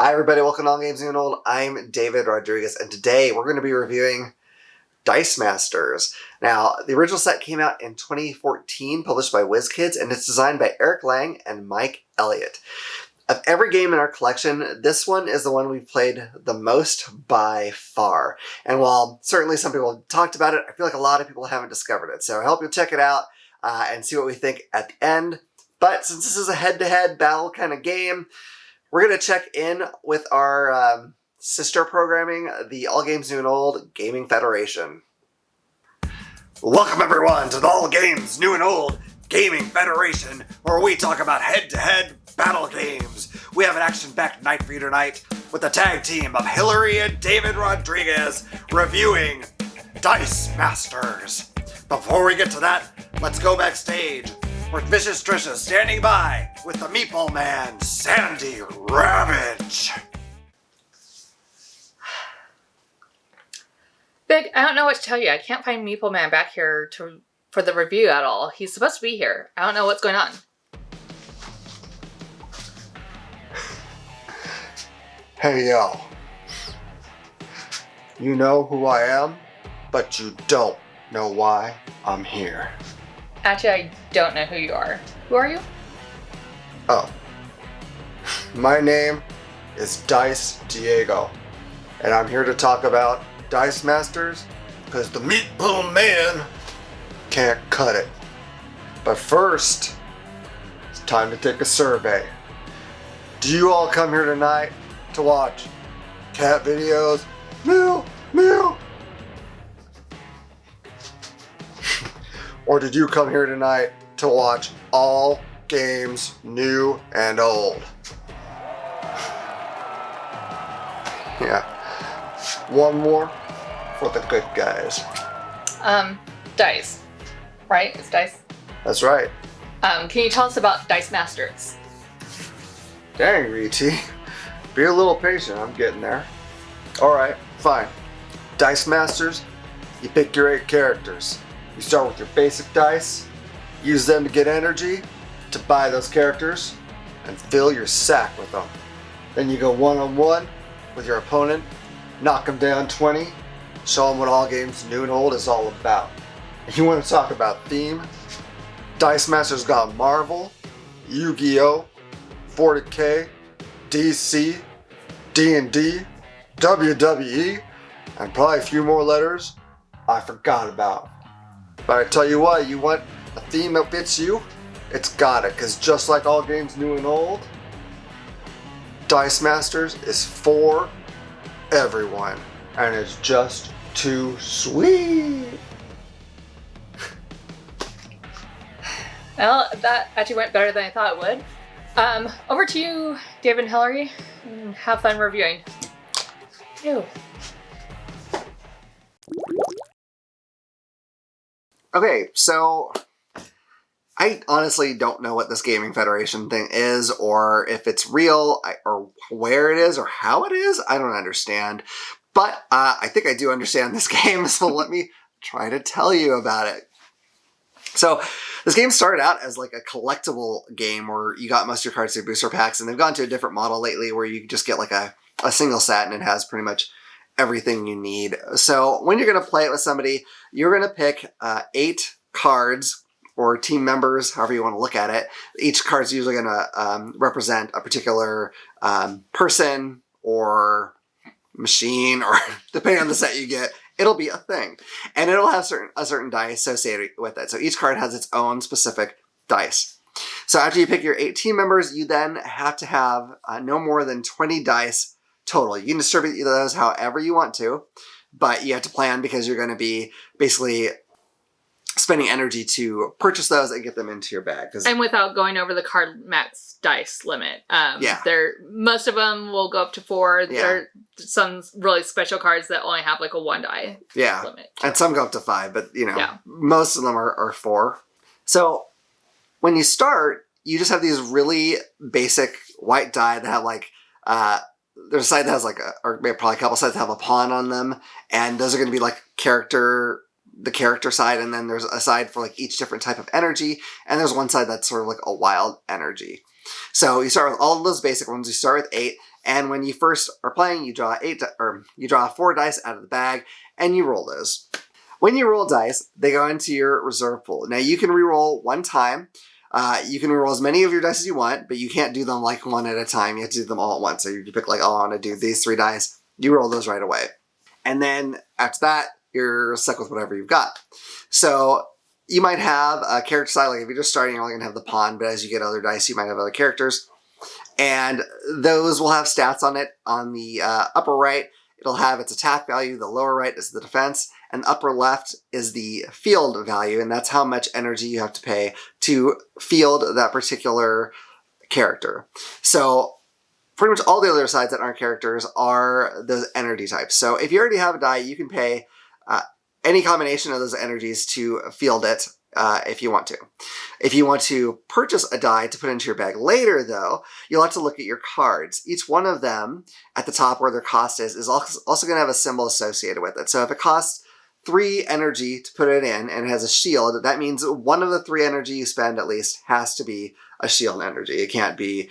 Hi everybody, welcome to All Games New and Old. I'm David Rodriguez, and today we're going to be reviewing Dice Masters. Now, the original set came out in 2014, published by WizKids, and it's designed by Eric Lang and Mike Elliott. Of every game in our collection, this one is the one we've played the most by far. And while certainly some people have talked about it, I feel like a lot of people haven't discovered it. So I hope you'll check it out and see what we think at the end. But since this is a head-to-head battle kind of game, we're going to check in with our sister programming, the All Games New and Old Gaming Federation. Welcome everyone to the All Games New and Old Gaming Federation, where we talk about head-to-head battle games. We have an action-packed night for you tonight with the tag team of Hillary and David Rodriguez reviewing Dice Masters. Before we get to that, let's go backstage where Vicious Trish is standing by with the Meatball Man, Sandy Ravage. Big, I don't know what to tell you. I can't find Meatball Man back here for the review at all. He's supposed to be here. I don't know what's going on. Hey yo. You know who I am, but you don't know why I'm here. Actually, I don't know who you are. Who are you? Oh. My name is Dice Diego, and I'm here to talk about Dice Masters because the Meatball Man can't cut it. But first, it's time to take a survey. Do you all come here tonight to watch cat videos? Meow, meow. Or did you come here tonight to watch All Games New and Old? Yeah. One more for the good guys. Dice. Right? It's Dice? That's right. Can you tell us about Dice Masters? Dang, RT. Be a little patient, I'm getting there. Alright, fine. Dice Masters, you pick your 8 characters. You start with your basic dice, use them to get energy, to buy those characters, and fill your sack with them. Then you go one-on-one with your opponent, knock them down 20, show them what All Games New and Old is all about. If you want to talk about theme, Dice Masters got Marvel, Yu-Gi-Oh!, 40K, DC, D&D, WWE, and probably a few more letters I forgot about. But I tell you what, you want a theme that fits you? It's got it, because just like All Games New and Old, Dice Masters is for everyone, and it's just too sweet. Well, that actually went better than I thought it would. Over to you, David and Hillary. Have fun reviewing. Ew. Okay, so I honestly don't know what this Gaming Federation thing is, or if it's real, or where it is, or how it is. I don't understand. But I think I do understand this game, so let me try to tell you about it. So this game started out as like a collectible game where you got most of your cards through booster packs, and they've gone to a different model lately where you just get like a single set and it has pretty much everything you need. So when you're going to play it with somebody, you're going to pick 8 cards or team members, however you want to look at it. Each card's usually going to represent a particular person or machine, or depending on the set you get, it'll be a thing. And it'll have a certain die associated with it. So each card has its own specific dice. So after you pick your 8 team members, you then have to have no more than 20 dice total. You can distribute those however you want to, but you have to plan because you're going to be basically spending energy to purchase those and get them into your bag. And without going over the card max dice limit. Yeah. Most of them will go up to 4. Yeah. There are some really special cards that only have like a 1 die limit. And some go up to 5, but you know, yeah. Most of them are 4. So when you start, you just have these really basic white die that have like, there's a side that has like or maybe probably a couple sides that have a pawn on them, and those are going to be like the character side, and then there's a side for like each different type of energy, and there's one side that's sort of like a wild energy. So you start with all of those basic ones. You start with 8, And when you first are playing, you draw you draw 4 dice out of the bag, and you roll those. When you roll dice, they go into your reserve pool. Now you can re-roll 1 time. You can re-roll as many of your dice as you want, but you can't do them like 1 at a time. You have to do them all at once. So you pick like, oh, I want to do these 3 dice. You roll those right away. And then after that, you're stuck with whatever you've got. So you might have a character side, like if you're just starting, you're only going to have the pawn, but as you get other dice, you might have other characters. And those will have stats on it. On the upper right, it'll have its attack value. The lower right is the defense. And the upper left is the field value. And that's how much energy you have to pay to field that particular character. So pretty much all the other sides that aren't characters are those energy types. So if you already have a die, you can pay any combination of those energies to field it if you want to. If you want to purchase a die to put into your bag later, though, you'll have to look at your cards. Each one of them at the top where their cost is also going to have a symbol associated with it. So if it costs 3 energy to put it in and it has a shield, that means one of the 3 energy you spend at least has to be a shield energy. It can't be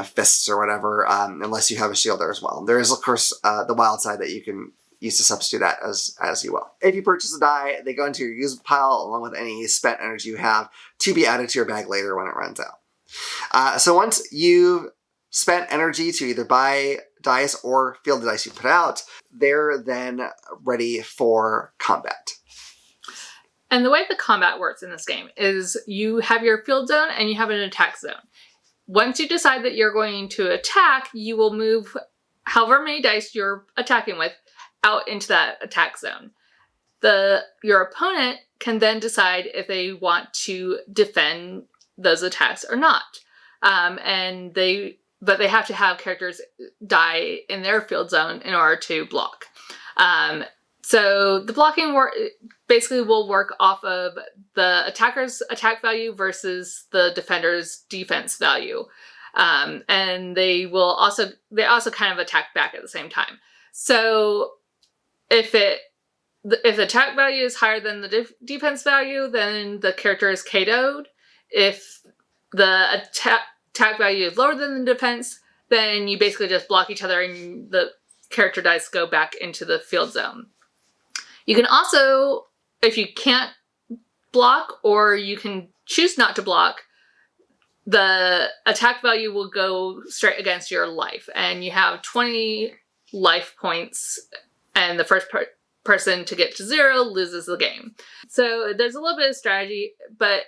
fists or whatever unless you have a shield there as well. There is, of course, the wild side that you can use to substitute that as you will. If you purchase a die, they go into your use pile along with any spent energy you have to be added to your bag later when it runs out. So once you've spent energy to either buy dice or field the dice you put out, they're then ready for combat. And the way the combat works in this game is you have your field zone and you have an attack zone. Once you decide that you're going to attack, you will move however many dice you're attacking with out into that attack zone. Your opponent can then decide if they want to defend those attacks or not. But they have to have characters die in their field zone in order to block. So the blocking basically will work off of the attacker's attack value versus the defender's defense value. And they also kind of attack back at the same time. So if the attack value is higher than the defense value, then the character is KO'd. If the attack value is lower than the defense, then you basically just block each other and the character dice go back into the field zone. You can also, if you can't block or you can choose not to block, the attack value will go straight against your life. And you have 20 life points, and the first person to get to 0 loses the game. So there's a little bit of strategy, but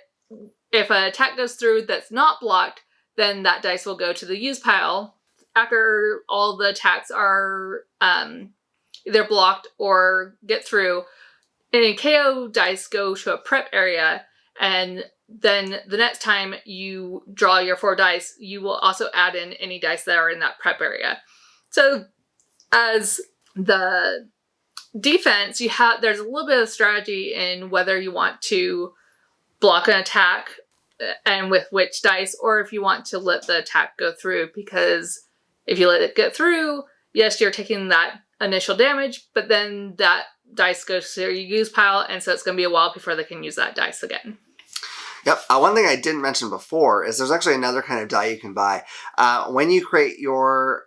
if an attack goes through that's not blocked, then that dice will go to the use pile. After all the attacks are either blocked or get through, any KO dice go to a prep area, and then the next time you draw your 4 dice, you will also add in any dice that are in that prep area. So as the defense, there's a little bit of strategy in whether you want to block an attack and with which dice, or if you want to let the attack go through, because if you let it get through, yes, you're taking that initial damage, but then that dice goes to your use pile, and so it's going to be a while before they can use that dice again. Yep. One thing I didn't mention before is there's actually another kind of die you can buy. When you create your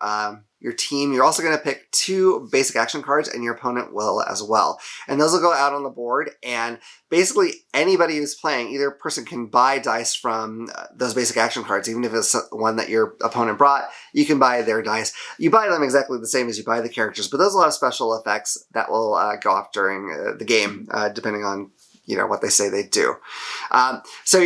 team, you're also going to pick 2 basic action cards, and your opponent will as well. And those will go out on the board, and basically anybody who's playing, either person can buy dice from those basic action cards. Even if it's one that your opponent brought, you can buy their dice. You buy them exactly the same as you buy the characters, but those will have special effects that will go off during the game, depending on what they say they do. So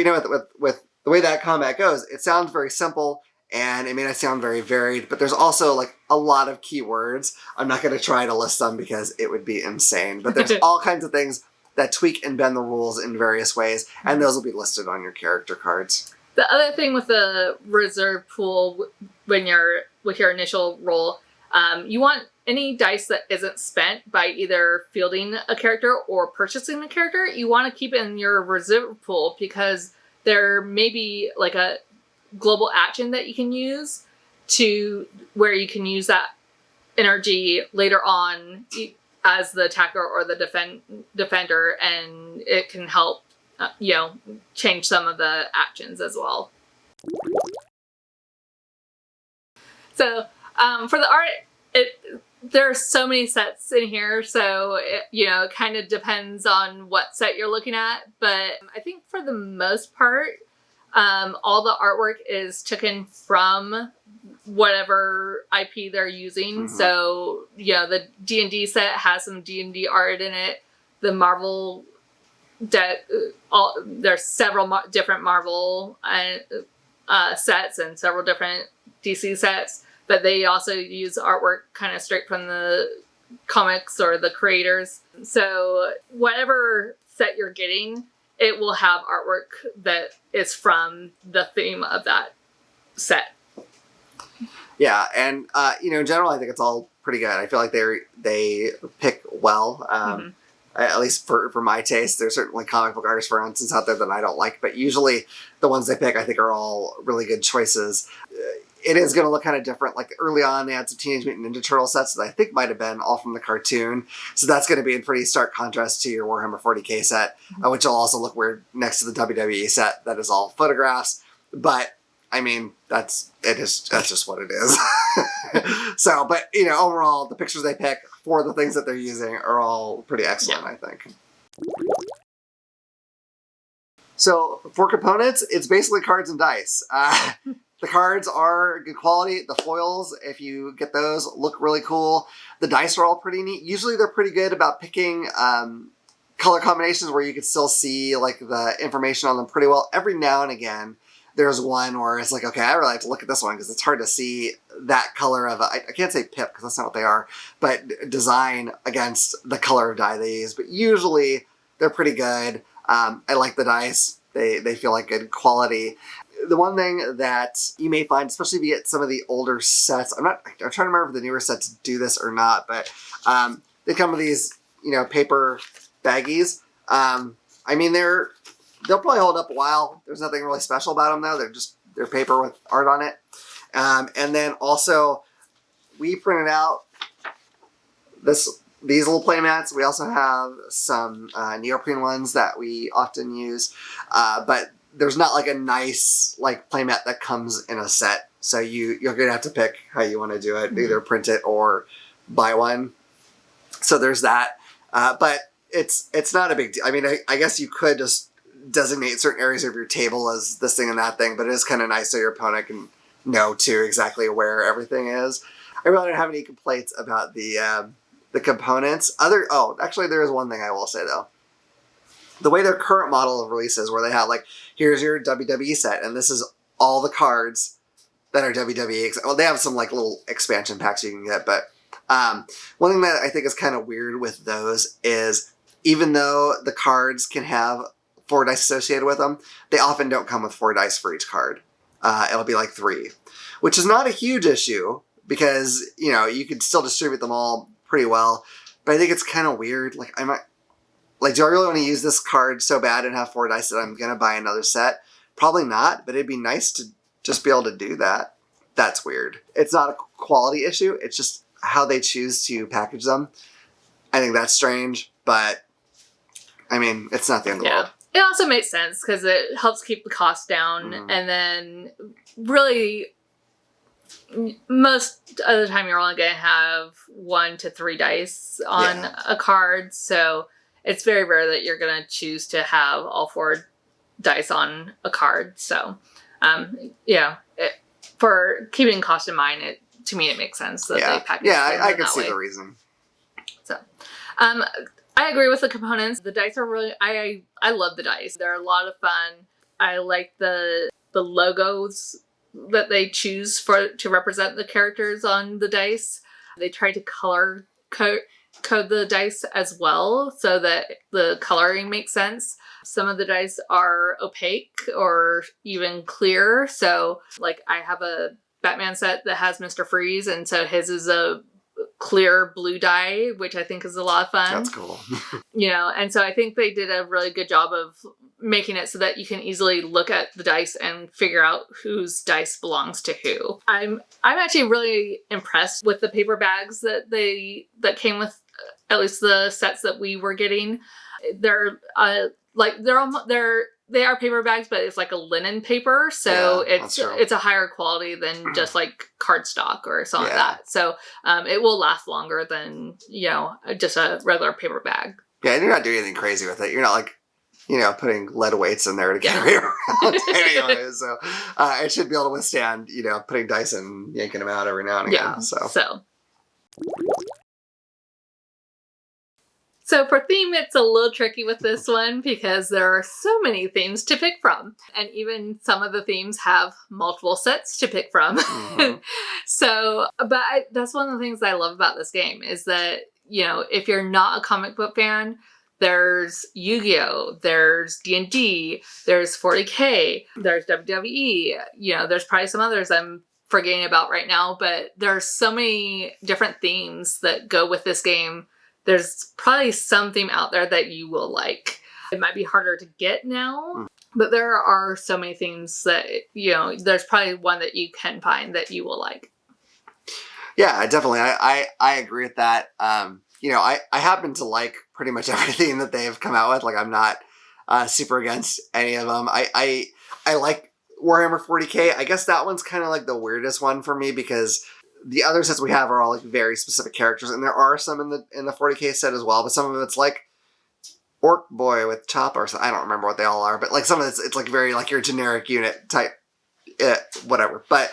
with the way that combat goes, it sounds very simple, and it may not sound very varied, but there's also like a lot of keywords. I'm not going to try to list them because it would be insane, but there's all kinds of things that tweak and bend the rules in various ways, and those will be listed on your character cards. The other thing with the reserve pool, with your initial roll, you want any dice that isn't spent by either fielding a character or purchasing a character, you want to keep in your reserve pool, because there may be like a global action that you can use where you can use that energy later on as the attacker or the defender, and it can help change some of the actions as well. So For the art, there are so many sets in here, so it kind of depends on what set you're looking at. But I think for the most part, all the artwork is taken from whatever IP they're using. Mm-hmm. So the D&D set has some D&D art in it. The Marvel there's several different Marvel sets and several different DC sets, but they also use artwork kind of straight from the comics or the creators. So whatever set you're getting, it will have artwork that is from the theme of that set. Yeah, and in general, I think it's all pretty good. I feel like they pick well. At least for my taste. There's certainly comic book artists, for instance, out there that I don't like, but usually the ones they pick, I think, are all really good choices. It is going to look kind of different. Like early on, they had some Teenage Mutant Ninja Turtle sets that I think might have been all from the cartoon. So that's going to be in pretty stark contrast to your Warhammer 40k set, which will also look weird next to the WWE set that is all photographs. But I mean, that's just what it is. So, but overall, the pictures they pick for the things that they're using are all pretty excellent, I think. So for components, it's basically cards and dice. The cards are good quality. The foils, if you get those, look really cool. The dice are all pretty neat. Usually they're pretty good about picking color combinations where you can still see like the information on them pretty well. Every now and again, there's one where it's like, okay, I really have to look at this one because it's hard to see that color of I can't say pip because that's not what they are, but design against the color of die they use. But usually they're pretty good. I like the dice. They feel like good quality. The one thing that you may find, especially if you get some of the older sets, I'm trying to remember if the newer sets do this or not, but they come with these, paper baggies. I mean, they'll probably hold up a while. There's nothing really special about them, though. They're paper with art on it. And then also, we printed out these little play mats. We also have some neoprene ones that we often use. But there's not like a nice play mat that comes in a set. So you're going to have to pick how you want to do it. Either print it or buy one. So there's that. But it's not a big deal. I mean, I guess you could just designate certain areas of your table as this thing and that thing, but it is kind of nice so your opponent can know too exactly where everything is. I really don't have any complaints about the components. Actually there is one thing I will say though. The way their current model of releases, where they have here's your WWE set, and this is all the cards that are WWE. Well, they have some little expansion packs you can get, but one thing that I think is kind of weird with those is even though the cards can have 4 dice associated with them, they often don't come with 4 dice for each card. It'll be 3, which is not a huge issue because, you could still distribute them all pretty well. But I think it's kind of weird. Do I really want to use this card so bad and have 4 dice that I'm going to buy another set? Probably not, but it'd be nice to just be able to do that. That's weird. It's not a quality issue. It's just how they choose to package them. I think that's strange, but I mean, it's not the end of the world. It also makes sense because it helps keep the cost down. And then really most of the time you're only going to have 1 to 3 dice on a card. So it's very rare that you're going to choose to have all 4 dice on a card. So for keeping cost in mind, to me it makes sense that they package it I can that see way. the reason. So I agree with the components. The dice are really, I love the dice. They're a lot of fun. I like the logos that they choose to represent the characters on the dice. They try to color code the dice as well so that the coloring makes sense. Some of the dice are opaque or even clear. So I have a Batman set that has Mr. Freeze, and so his is a clear blue die, which I think is a lot of fun. That's cool. And so I think they did a really good job of making it so that you can easily look at the dice and figure out whose dice belongs to who. I'm actually really impressed with the paper bags that came with at least the sets that we were getting. They're they are paper bags, but it's like a linen paper, so Yeah, that's true. it's a higher quality than just like cardstock or something like Yeah. that. So it will last longer than, you know, just a regular paper bag. Yeah, and you're not doing anything crazy with it. You're not like, you know, putting lead weights in there to carry around anyway. So it should be able to withstand, you know, putting dice and yanking them out every now and again. Yeah. So. So for theme, it's a little tricky with this one because there are so many themes to pick from. And even some of the themes have multiple sets to pick from. Mm-hmm. That's one of the things that I love about this game is that, you know, if you're not a comic book fan, there's Yu-Gi-Oh!, there's D&D, there's 40K, there's WWE, you know, there's probably some others I'm forgetting about right now, but there's so many different themes that go with this game. There's probably some theme out there that you will like. It might be harder to get now, but there are so many themes that, you know, there's probably one that you can find that you will like. Yeah, definitely. I agree with that. You know, I happen to like pretty much everything that they've come out with. Like, I'm not super against any of them. I like Warhammer 40K. I guess that one's kind of like the weirdest one for me because the other sets we have are all like very specific characters, and there are some in the 40K set as well. But some of them it's like Orc Boy with Chop or something. I don't remember what they all are, but like some of it's like very like your generic unit type, whatever. But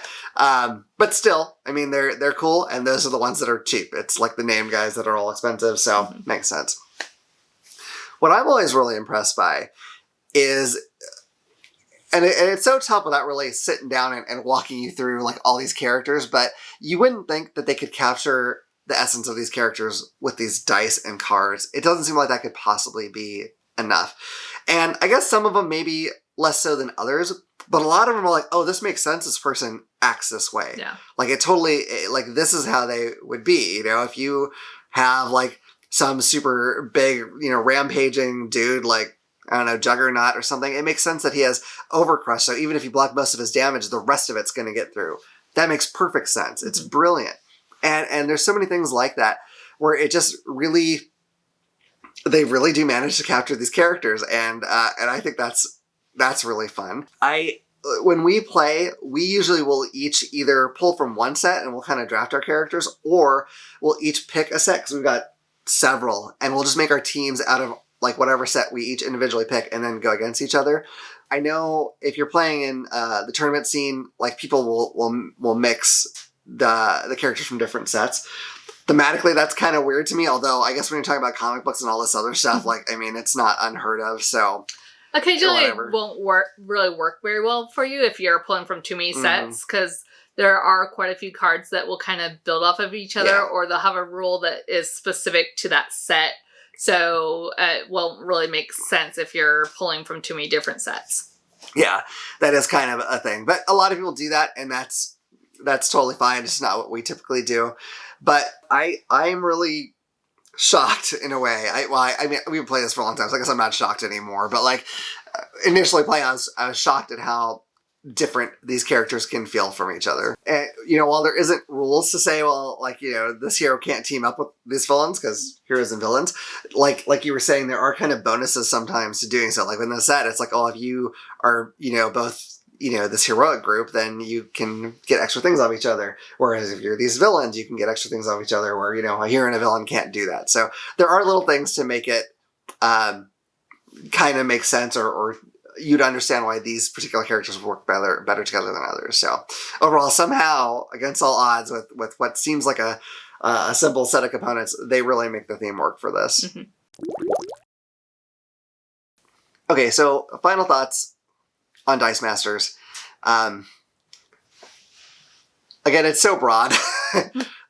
still, I mean they're cool, and those are the ones that are cheap. It's like the name guys that are all expensive, so makes sense. What I'm always really impressed by is. And it's so tough without really sitting down and walking you through like all these characters, but you wouldn't think that they could capture the essence of these characters with these dice and cards. It doesn't seem like that could possibly be enough. And I guess some of them maybe less so than others, but a lot of them are like, oh, this makes sense. This person acts this way. Yeah. Like it totally, like this is how they would be. You know, if you have like some super big, you know, rampaging dude, like, I don't know, Juggernaut or something, it makes sense that he has Overcrush, so even if you block most of his damage, the rest of it's going to get through. That makes perfect sense. It's brilliant. And there's so many things like that where it just really, they really do manage to capture these characters, and I think that's really fun. When we play, we usually will each either pull from one set and we'll kind of draft our characters, or we'll each pick a set because we've got several, and we'll just make our teams out of like whatever set we each individually pick and then go against each other. I know if you're playing in the tournament scene, like people will mix the characters from different sets. Thematically, that's kind of weird to me, although I guess when you're talking about comic books and all this other stuff, like, I mean, it's not unheard of, so... Occasionally it won't really work very well for you if you're pulling from too many sets, because there are quite a few cards that will kind of build off of each other, or they'll have a rule that is specific to that set. So it won't really make sense if you're pulling from too many different sets. Yeah, that is kind of a thing. But a lot of people do that, and that's totally fine. It's not what we typically do. But I'm really shocked in a way. I mean, we've played this for a long time, so I guess I'm not shocked anymore. But like initially playing, I was shocked at how different these characters can feel from each other. And, you know, while there isn't rules to say, well, like, you know, this hero can't team up with these villains because heroes and villains, like you were saying, there are kind of bonuses sometimes to doing so. Like in the set, it's like, oh, if you are, you know, both, you know, this heroic group, then you can get extra things off each other. Whereas if you're these villains, you can get extra things off each other where, you know, a hero and a villain can't do that. So there are little things to make it kind of make sense, or you'd understand why these particular characters work better together than others. So overall, somehow, against all odds, with what seems like a simple set of components, they really make the theme work for this. Okay, so final thoughts on Dice Masters. Again, it's so broad.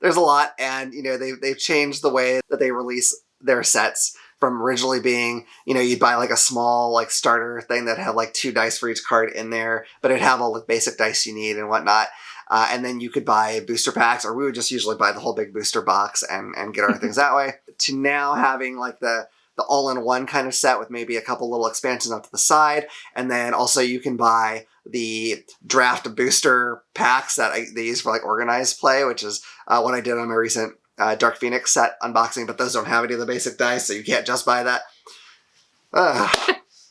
There's a lot, and you know they've changed the way that they release their sets. From originally being, you know, you'd buy like a small like starter thing that had like 2 dice for each card in there, but it'd have all the basic dice you need and whatnot. And then you could buy booster packs, or we would just usually buy the whole big booster box and get our things that way. To now having like the all-in-one kind of set with maybe a couple little expansions up to the side. And then also you can buy the draft booster packs that they use for like organized play, which is what I did on my recent Dark Phoenix set unboxing, but those don't have any of the basic dice, so you can't just buy that.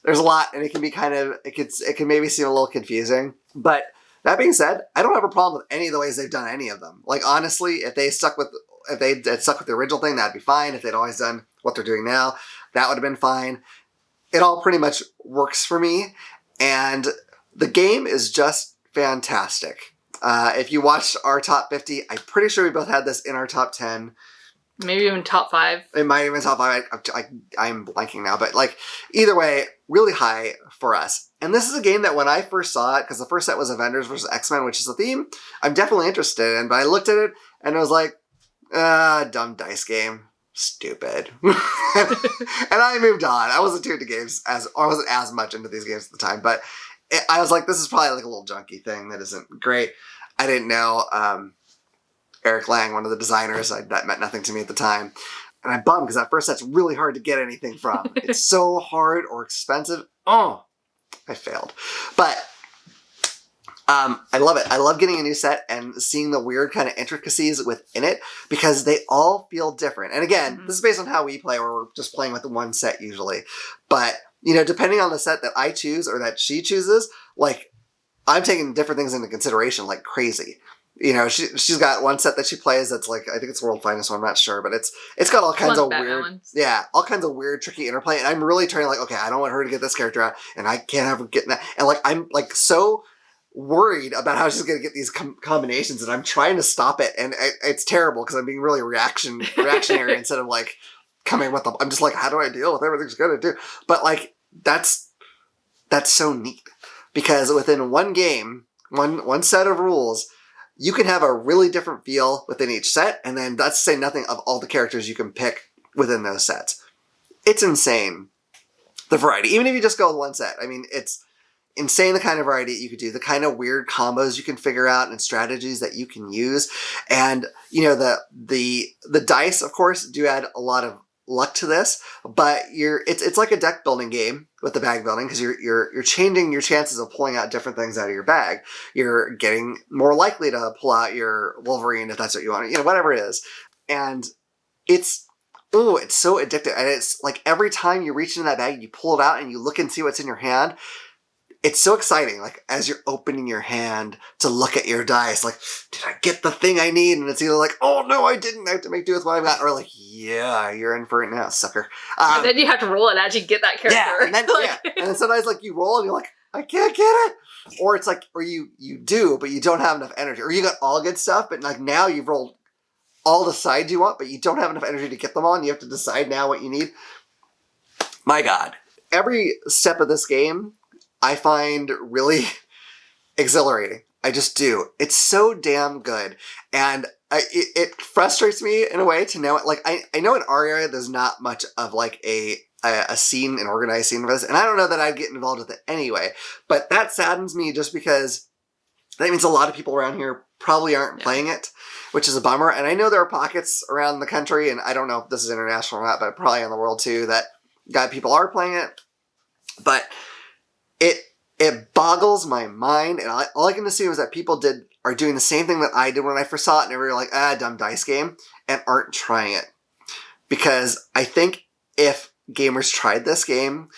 there's a lot, and it can be it can maybe seem a little confusing. But that being said, I don't have a problem with any of the ways they've done any of them. Like, honestly, if they had stuck with the original thing, that'd be fine. If they'd always done what they're doing now, that would have been fine. It all pretty much works for me, and the game is just fantastic. If you watched our top 50, I'm pretty sure we both had this in our top 10. Maybe even top 5. It might even top 5. I'm blanking now, but like either way, really high for us. And this is a game that when I first saw it, because the first set was Avengers versus X-Men, which is the theme, I'm definitely interested in. But I looked at it and I was like, dumb dice game. Stupid. And I moved on. I wasn't too into games I wasn't as much into these games at the time, but I was like, this is probably like a little junky thing that isn't great. I didn't know Eric Lang, one of the designers, that meant nothing to me at the time. And I'm bummed because that first set's really hard to get anything from. It's so hard or expensive. Oh, I failed. But I love it. I love getting a new set and seeing the weird kind of intricacies within it because they all feel different. And again, this is based on how we play, where we're just playing with the one set usually. But, you know, depending on the set that I choose or that she chooses, like, I'm taking different things into consideration like crazy. You know, she's got one set that she plays that's like, I think it's World Finest one, I'm not sure, but it's got all kinds of weird, all kinds of weird, tricky interplay. And I'm really trying to like, okay, I don't want her to get this character out, and I can't have her getting that. And like, I'm like so worried about how she's going to get these combinations, and I'm trying to stop it. And it's terrible because I'm being really reactionary instead of like coming with them. I'm just like, how do I deal with everything she's going to do? But like, that's so neat because within one game, one set of rules, you can have a really different feel within each set, and then that's to say nothing of all the characters you can pick within those sets. It's insane, the variety. Even if you just go with one set, I mean, it's insane the kind of variety you could do, the kind of weird combos you can figure out and strategies that you can use. And, you know, the dice, of course, do add a lot of luck to this, but it's like a deck building game with the bag building because you're changing your chances of pulling out different things out of your bag. You're getting more likely to pull out your Wolverine if that's what you want, you know, whatever it is. And it's so addictive. And it's like every time you reach into that bag, you pull it out and you look and see what's in your hand. It's so exciting, like, as you're opening your hand to look at your dice, like, did I get the thing I need? And it's either like, oh, no, I didn't. I have to make do with what I've got. Or like, yeah, you're in for it now, sucker. And then you have to roll it as you get that character. Yeah, and then sometimes, like, you roll and you're like, I can't get it. Or it's like, or you do, but you don't have enough energy. Or you got all good stuff, but like now you've rolled all the sides you want, but you don't have enough energy to get them all, and you have to decide now what you need. My God. Every step of this game I find really exhilarating. I just do. It's so damn good. And it frustrates me in a way to know it. Like, I know in our area there's not much of like a scene, an organized scene for this, and I don't know that I'd get involved with it anyway. But that saddens me just because that means a lot of people around here probably aren't playing it, which is a bummer. And I know there are pockets around the country, and I don't know if this is international or not, but probably in the world too, that people are playing it. But it boggles my mind, and all I can assume is that people are doing the same thing that I did when I first saw it, and they were like, dumb dice game, and aren't trying it. Because I think if gamers tried this game,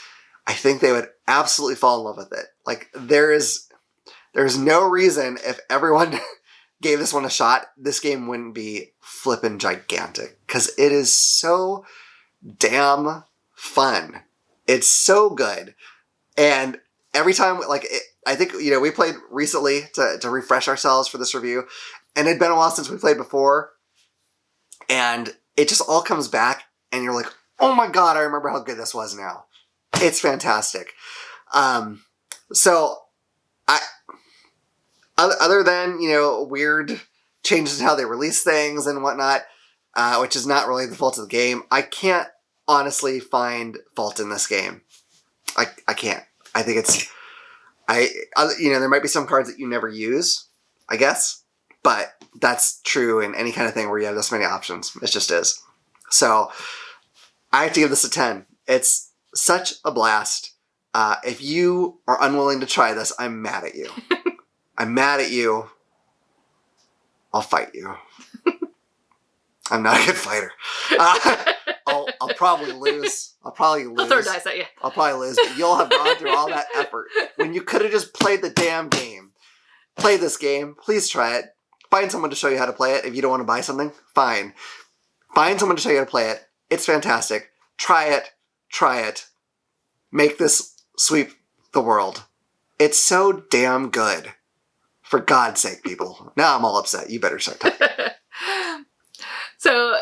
I think they would absolutely fall in love with it. Like, there's no reason if everyone gave this one a shot, this game wouldn't be flippin' gigantic. Because it is so damn fun. It's so good. And every time, I think, you know, we played recently to refresh ourselves for this review, and it'd been a while since we played before, and it just all comes back, and you're like, oh my God, I remember how good this was now. It's fantastic. So, other than, you know, weird changes in how they release things and whatnot, which is not really the fault of the game, I can't honestly find fault in this game. I can't. I think you know, there might be some cards that you never use, I guess, but that's true in any kind of thing where you have this many options. It just is. So I have to give this a 10. It's such a blast. If you are unwilling to try this, I'm mad at you. I'm mad at you. I'll fight you. I'm not a good fighter. I'll probably lose. I'll probably lose. I'll throw dice at you. I'll probably lose, but you'll have gone through all that effort when you could have just played the damn game. Play this game. Please try it. Find someone to show you how to play it. If you don't want to buy something, fine. Find someone to show you how to play it. It's fantastic. Try it. Try it. Make this sweep the world. It's so damn good. For God's sake, people. Now I'm all upset. You better start talking. So,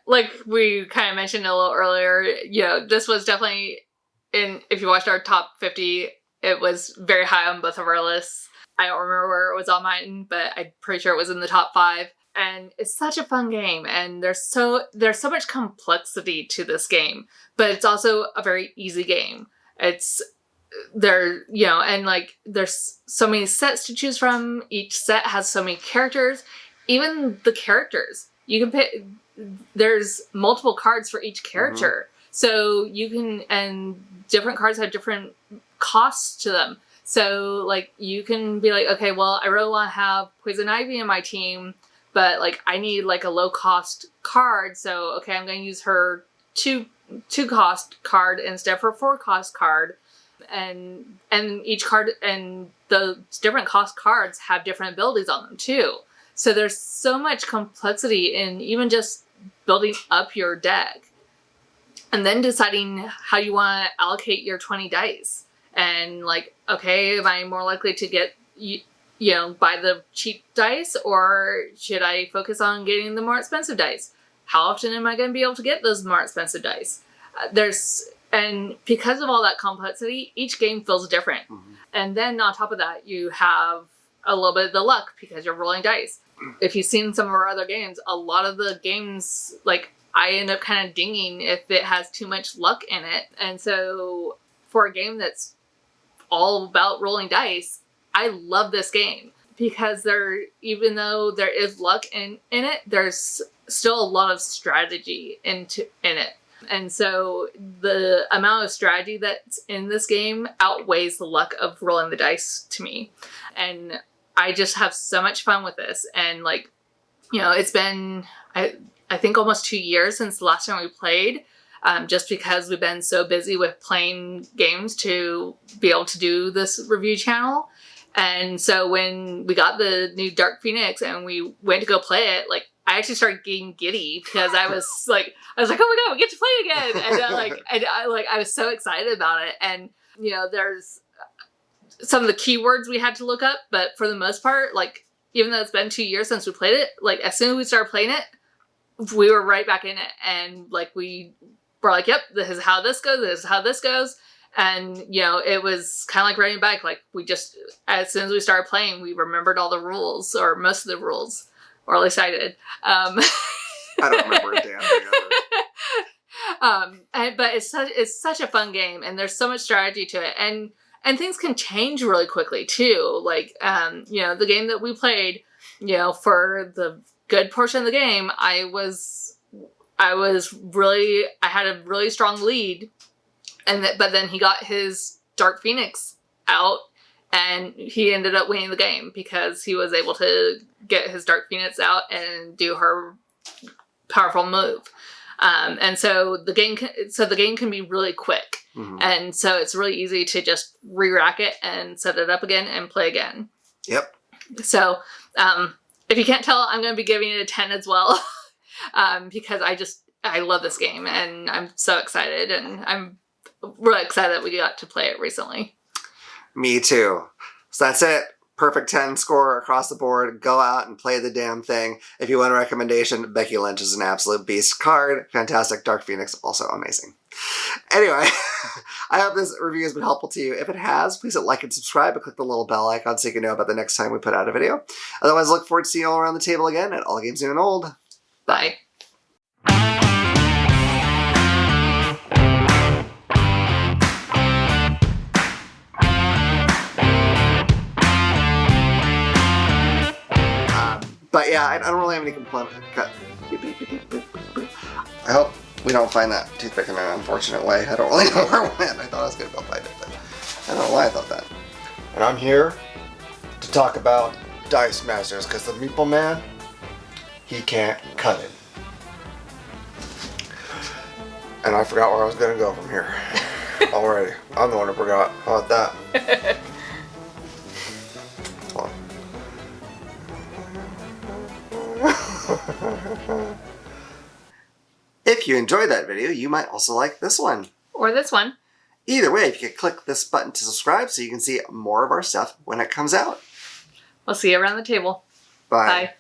like we kind of mentioned a little earlier, this was definitely if you watched our top 50, it was very high on both of our lists. I don't remember where it was on mine, but I'm pretty sure it was in the top 5. And it's such a fun game, and there's so much complexity to this game, but it's also a very easy game. It's there's so many sets to choose from. Each set has so many characters. Even the characters, you can pick. There's multiple cards for each character, so you can, and different cards have different costs to them. So you can be like, okay, well, I really want to have Poison Ivy in my team, but I need a low cost card. So okay, I'm going to use her two cost card instead of her 4 cost card. And each card and the different cost cards have different abilities on them too. So there's so much complexity in even just building up your deck and then deciding how you want to allocate your 20 dice. And okay, am I more likely to get, buy the cheap dice, or should I focus on getting the more expensive dice? How often am I going to be able to get those more expensive dice? And because of all that complexity, each game feels different. And then on top of that, you have a little bit of the luck because you're rolling dice. If you've seen some of our other games, a lot of the games, I end up kind of dinging if it has too much luck in it. And so for a game that's all about rolling dice, I love this game because even though there is luck in it, there's still a lot of strategy in it. And so the amount of strategy that's in this game outweighs the luck of rolling the dice to me. And I just have so much fun with this. And it's been, I think almost 2 years since the last time we played, just because we've been so busy with playing games to be able to do this review channel. And so when we got the new Dark Phoenix and we went to go play it, I actually started getting giddy because I was like, oh my God, we get to play it again. And I was so excited about it. And, there's some of the keywords we had to look up, but for the most part, even though it's been 2 years since we played it, as soon as we started playing it, we were right back in it. And we were like, yep, this is how this goes. This is how this goes. And, it was kind of like running back. We just, as soon as we started playing, we remembered all the rules, or most of the rules. Or at least I did. I don't remember a damn thing of it. But it's such a fun game, and there's so much strategy to it, and things can change really quickly too. The game that we played, for the good portion of the game, I had a really strong lead, but then he got his Dark Phoenix out. And he ended up winning the game because he was able to get his Dark Phoenix out and do her powerful move. And so the game can be really quick. And so it's really easy to just re-rack it and set it up again and play again. Yep. So if you can't tell, I'm going to be giving it a 10 as well. Because I love this game and I'm so excited, and I'm really excited that we got to play it recently. Me too. So that's it. Perfect 10 score across the board. Go out and play the damn thing. If you want a recommendation, Becky Lynch is an absolute beast card. Fantastic. Dark Phoenix, also amazing. Anyway, I hope this review has been helpful to you. If it has, please hit like and subscribe and click the little bell icon so you can know about the next time we put out a video. Otherwise, look forward to seeing you all around the table again at All Games New and Old. Bye. But yeah, I don't really have any complaints. I hope we don't find that toothpick in an unfortunate way. I don't really know where it went. I thought I was going to go find it, but I don't know why I thought that. And I'm here to talk about Dice Masters, because the Meeple Man, he can't cut it. And I forgot where I was going to go from here. Already. I'm the one who forgot. How about that? If you enjoyed that video, you might also like this one. Or this one. Either way, if you could click this button to subscribe so you can see more of our stuff when it comes out. We'll see you around the table. Bye. Bye.